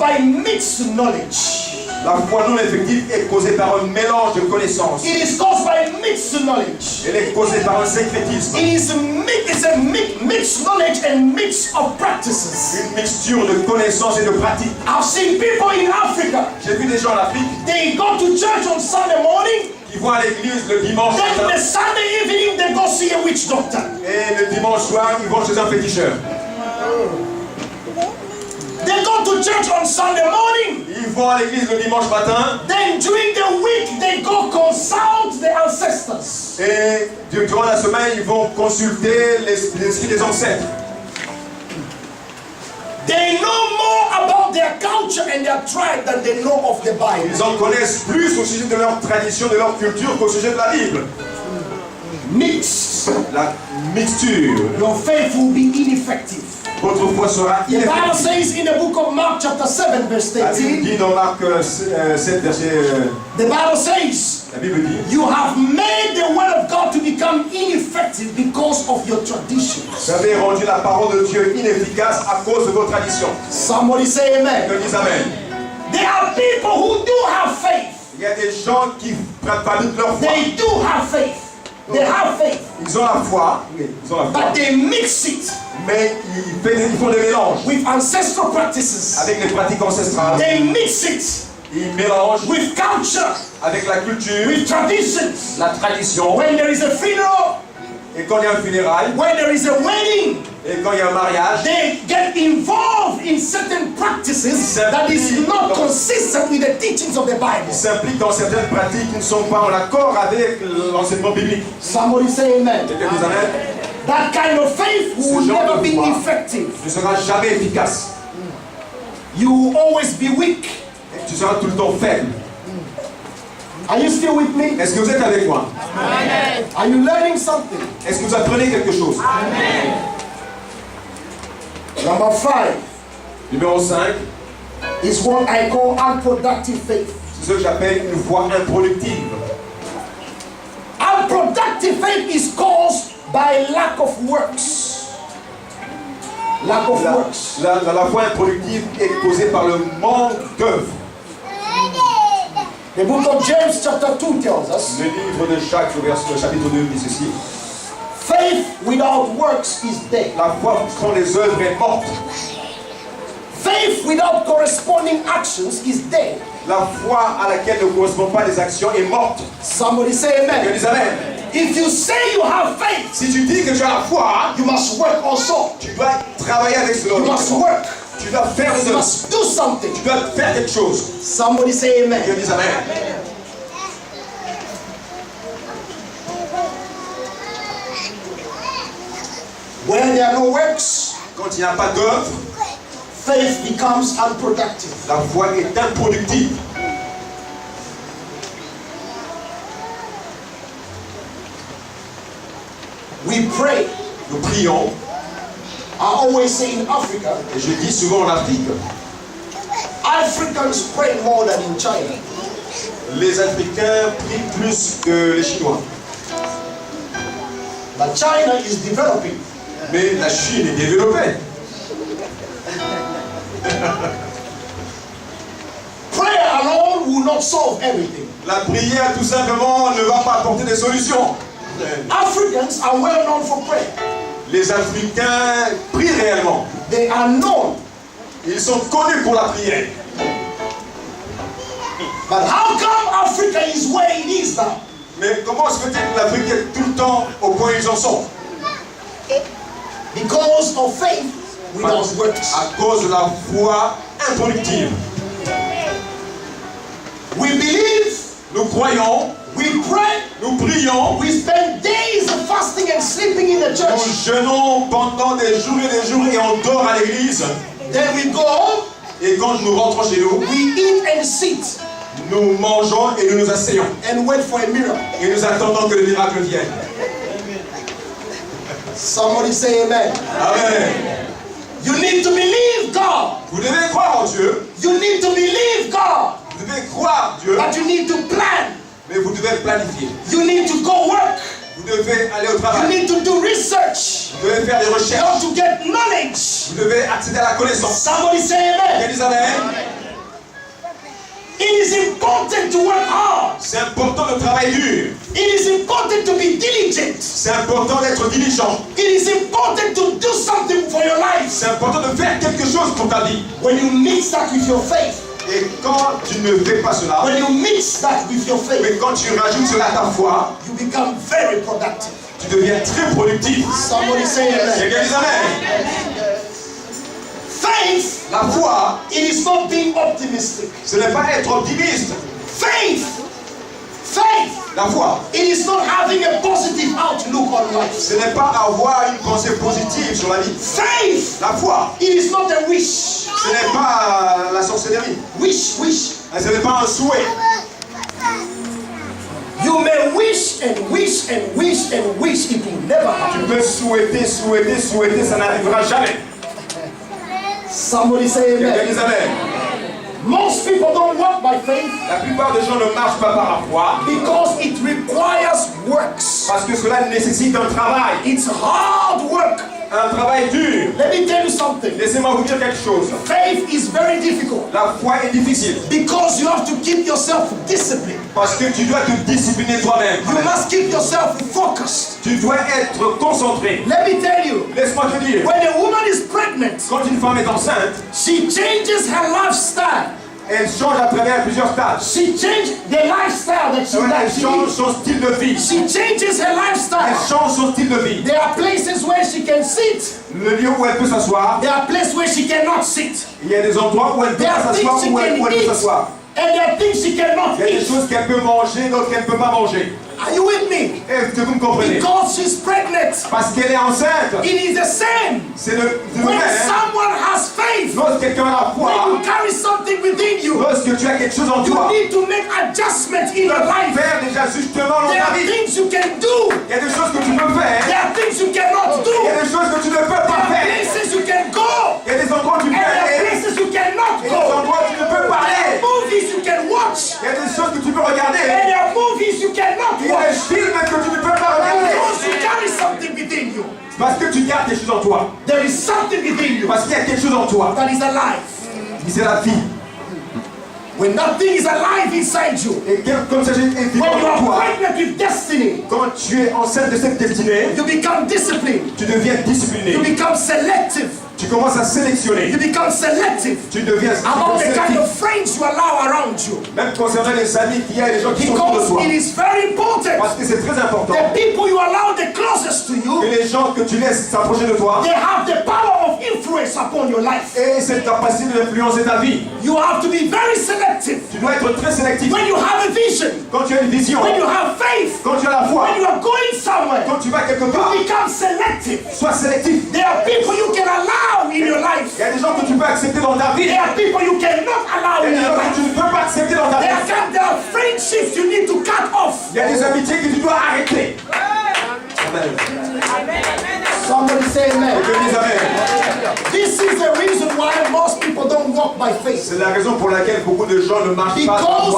by mixed knowledge. La foi non effective est causée par un mélange de connaissances. It is caused by mixed knowledge. Elle est causée par un syncrétisme. It's a mixed knowledge and mix of practices. Une mixture de connaissances et de pratiques. I've seen people in Africa. J'ai vu des gens en Afrique They go to church on Sunday morning. qui vont à l'église le dimanche Then matin the Sunday evening they go see a witch doctor. et le dimanche soir ils vont chez un féticheur. They go to church on Sunday morning. Ils vont à l'église le dimanche matin Then during the week they go consult the ancestors. et durant la semaine ils vont consulter l'esprit des ancêtres. They know more about their culture and their tribe than they know of the Bible. Ils en connaissent plus au sujet de leur tradition, de leur culture qu'au sujet de la Bible. Mixed. La mixture. Your faith will be ineffective. Votre foi sera The Bible ineffective. says in the book of Mark chapter 7 verse La Bible 18. dit dans Marc 7 verset, The Bible says, la Bible dit, you have made the word of God to become ineffective because of your traditions. vous avez rendu la parole de Dieu inefficace à cause de vos traditions. Somebody say amen. Que disent Amen. There are people who do have faith. Il y a des gens qui valident leur foi. They do have faith. They have faith. Ils ont la foi, ils ont la foi, But they mix it mais ils font des mélanges with ancestral practices. avec les pratiques ancestrales. They mix it Ils mélangent with culture, avec la culture, with traditions. la tradition. When there is a funeral, Et quand il y a un funérail, when there is a wedding, et quand il y a un mariage, they get involved in certain practices that is not consistent with the teachings of the ils Bible. s'impliquent dans certaines pratiques qui ne sont pas en accord avec l'enseignement biblique. Somebody say amen. Quelqu'un nous amène? That kind of faith will Ce genre never de be foi effective. ne sera jamais efficace. You will always be weak. Tu seras tout le temps faible. Are you still with me? Est-ce que vous êtes avec moi? Are you learning something? Est-ce que vous apprenez quelque chose? Number 5 Numéro 5, is what I call unproductive faith. c'est ce que j'appelle une foi improductive. Unproductive faith is caused by lack of works. Lack of works. La foi improductive est causée par le manque d'œuvre. The book of James chapter 2 tells us, Le livre de Jacques, le chapitre 2, dit ceci. faith without works is dead. La foi sans les œuvres est morte. Faith without corresponding actions is dead. La foi à laquelle ne correspondent pas les actions est morte. Somebody say Que amen. dis amen. If you say you have faith, Si tu dis que tu as la foi, you must work also. tu dois travailler avec cela. You must work. Tu dois faire des You œuvres. must do something. Tu dois faire quelque chose. Somebody say Que amen. dis amen. When there are no works, Quand il n'y a pas d'œuvre, faith becomes unproductive. la foi est improductive. We pray. Nous prions, I always say in Africa, et je dis souvent en Afrique, Africans pray more than in China. les Africains prient plus que les Chinois. But China is developing. Mais la Chine est développée. Prayer alone will not solve everything. La prière, tout simplement, ne va pas apporter des solutions. Africans are well known for prayer. Les Africains prient réellement. They are known. Ils sont connus pour la prière. But how come Africa is where it is now? Mais comment se fait-il que l'Afrique est tout le temps au point où ils en sont? Because of faith without works. À cause de la foi improductive. We believe, Nous croyons, we pray, nous prions, we spend days of fasting and sleeping in the nous church. jeûnons pendant des jours et on dort à l'église. Then we go home, Et quand nous rentrons chez nous, we eat and sit nous mangeons et nous nous asseyons. and wait for a miracle. Et nous attendons que le miracle vienne. Somebody say amen. Amen. You need to believe God. Vous devez croire en Dieu. You need to believe God. Vous devez croire Dieu. But you need to plan. Mais vous devez planifier. You need to go work. Vous Vous devez aller au You travail. need to do research. Vous devez faire des You recherches. have to get knowledge. Vous devez accéder à la connaissance. Somebody say amen. Disent amen. It is important to work hard. C'est important de travailler dur. It is important to be diligent. C'est important d'être diligent. It is important to do something for your life. C'est important de faire quelque chose pour ta vie. When you mix that with your faith, Et quand tu ne fais pas cela, when you mix that with your faith, mais quand tu rajoutes cela à ta foi, you become very productive. tu deviens très productif. Somebody say amen. Quelqu'un dit amen. Faith, La foi, it is not being optimistic. ce n'est pas être optimiste. Faith, faith, La foi, it is not having a positive outlook on life. ce n'est pas avoir une pensée positive sur la vie. Faith, La foi, it is not a wish. ce n'est pas la sorcellerie. Wish, wish. Ce n'est pas un souhait. You may wish and wish and wish and wish, it will never happen. Tu peux souhaiter, souhaiter, souhaiter, ça n'arrivera jamais. Somebody say Quelqu'un amen. dit amen. Most people don't walk by faith La plupart des gens ne marchent pas par la foi because it requires works. parce que cela nécessite un travail. It's hard work. Un travail dur. Let me tell you something. Laissez-moi vous dire quelque chose. Faith is very difficult La foi est difficile because you have to keep yourself disciplined. parce que tu dois te discipliner toi-même. You must keep yourself focused. Tu dois être concentré. Let me tell you, Laisse-moi te dire, when a woman is pregnant, quand une femme est enceinte, she changes her lifestyle. elle change à travers plusieurs stades. She changes the lifestyle that she Elle likes. change son style de vie. She changes her Elle lifestyle. change son style de vie. There are places where she can sit. Le lieu où elle peut s'asseoir, There are places where she cannot sit. il y a des endroits où elle peut There pas are s'asseoir, things she où elle can peut eat. s'asseoir. And there are things she cannot Il y a des eat. choses qu'elle peut manger, d'autres qu'elle ne peut pas manger. Are you with me? Est-ce que vous me comprenez? Because she's pregnant. Parce qu'elle est enceinte. It is the same. C'est le When même. someone has faith, Lorsque quelqu'un a la when foi, you carry something within you, lorsque tu as quelque chose en you toi, need to make adjustments in tu your dois life. faire des ajustements dans There ta are vie. things you can do. Il y a des choses que tu peux faire. There are things you cannot do. Il y a des choses que tu ne peux There pas are faire. places you can go. Il y a des endroits où tu And peux there are aller. places you cannot Et des go. endroits où tu ne peux pas There are aller. movies you can watch. Il y a des choses que tu peux regarder. And there are movies you cannot Il y a des watch. films que tu ne peux pas regarder. Because you carry something within you. Parce que tu gardes quelque chose en toi. There is something within you Parce qu'il y a quelque chose en toi. that is alive. C'est la vie. When that thing is alive inside you, Et comme ça, j'ai été when you en are toi. pregnant with destiny, Quand tu es enceinte de cette destinée, you become disciplined. tu deviens discipliné. You become selective. Tu commences à sélectionner. You become selective Tu deviens about the kind sélectif. of friends you allow around you. Même concernant les amis qu'il y a, les gens qui sont autour de Because toi. it is very important. Parce que c'est très important. The people you allow the closest to Que you, les gens que tu laisses s'approcher de toi they have the power of influence upon your life. aient cette capacité d'influencer ta vie. You have to be very selective. Tu dois être très sélectif. When you have a vision, Quand tu as une vision, when you have faith, quand tu as la foi, when you are going somewhere, quand tu vas quelque you part, become selective. sois sélectif. There are people you can allow in your life. Il y a des gens que tu peux accepter dans ta vie. There are people you cannot allow Il y in a des your gens que life. tu ne peux pas accepter dans ta There vie. are friendships you need to cut off. Il y a des amitiés que tu dois arrêter. Amen. Somebody say amen. Que dis amen. This is the reason why most people don't walk by faith. C'est la raison pour laquelle beaucoup de gens ne marchent pas par Because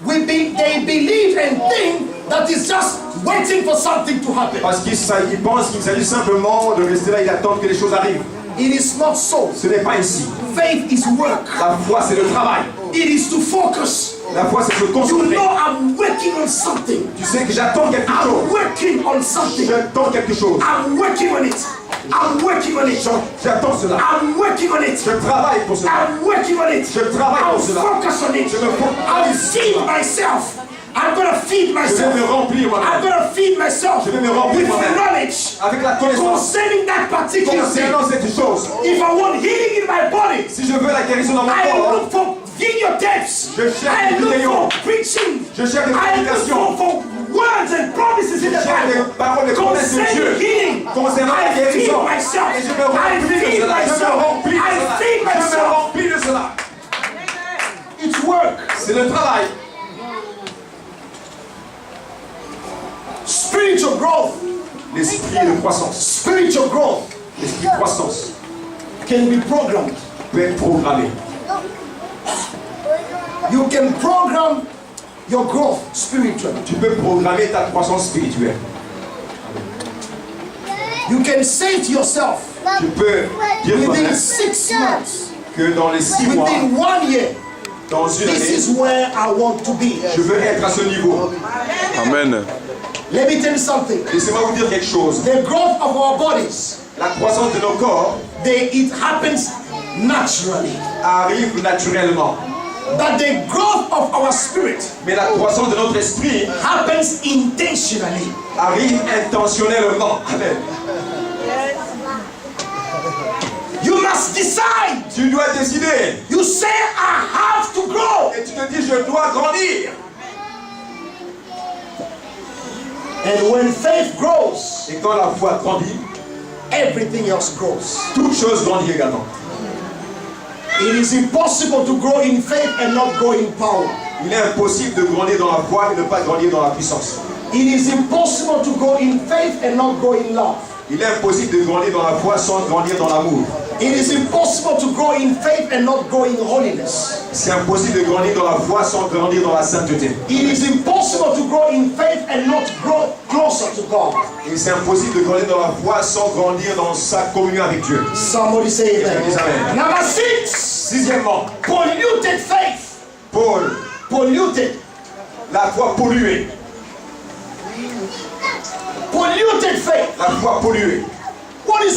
foi. they believe and think that it's just waiting for something to happen. Parce qu'ils pensent qu'il s'agit simplement de rester là et d'attendre que les choses arrivent. It is not so. Ce n'est pas ici. Faith is work. La foi, c'est le travail. It is to focus. La foi, c'est se You concentrer. know I'm working on something. Tu sais que j'attends quelque I'm chose. working on something. J'attends quelque chose. I'm working on it. I'm working on it. J'attends cela. I'm working on it. Je travaille pour cela. I'm working on it. Je travaille I'll pour cela. focus on it. Je me I'll focus. feed myself. I'm gonna feed Je vais myself. me remplir I'm moi-même. gonna feed myself Je vais me remplir with moi-même. knowledge Avec la connaissance concerning that particular thing. concernant cette chose. If I want healing in my body, Si je veux la guérison dans mon I corps, look for videotapes. Je cherche I des look vidéos. for preaching. Je cherche des I look prédications. for words and promises in the je cherche Bible. des paroles de promesses de Dieu Concerning healing, concernant la I feed guérison. myself. Et je me I remplis de feed cela. Je me myself. remplis de I cela. feed Je me myself. remplis de cela. It's work. C'est le travail. Spiritual growth. L'esprit de croissance. Spiritual growth L'esprit de croissance can be programmed. peut être programmé. You can program your growth spiritually. Tu peux programmer ta croissance spirituelle. You can say to yourself, Tu peux dire within toi-même 6 months, que dans les 6 mois, within 1 year, dans une this année, is where I want to be. je veux être à ce niveau. Amen. Let me tell you something. Laissez-moi vous dire quelque chose. The growth of our bodies, La croissance de nos corps it happens naturally. arrive naturellement. But the growth of our spirit Mais la croissance de notre esprit happens intentionally. arrive intentionnellement. Amen. You must decide. Tu dois décider. You say, I have to grow. Et tu te dis, je dois grandir. And when faith grows, Et quand la foi grandit, everything else grows. toute chose grandit également. It is impossible to grow in faith and not grow in power. Il est impossible de grandir dans la foi et ne pas grandir dans la puissance. It is impossible to grow in faith and not grow in love. Il est impossible de grandir dans la foi sans grandir dans l'amour. It is impossible to grow in faith and not grow in holiness. C'est impossible de grandir dans la foi sans grandir dans la sainteté. It is impossible to grow in faith and not grow closer to God. Et c'est impossible de grandir dans la foi sans grandir dans sa communion avec Dieu. Somebody say amen. Amen. Number 6. Sixièmement, Polluted faith. Paul, Polluted. la foi polluée. Polluted faith. La foi polluée. What is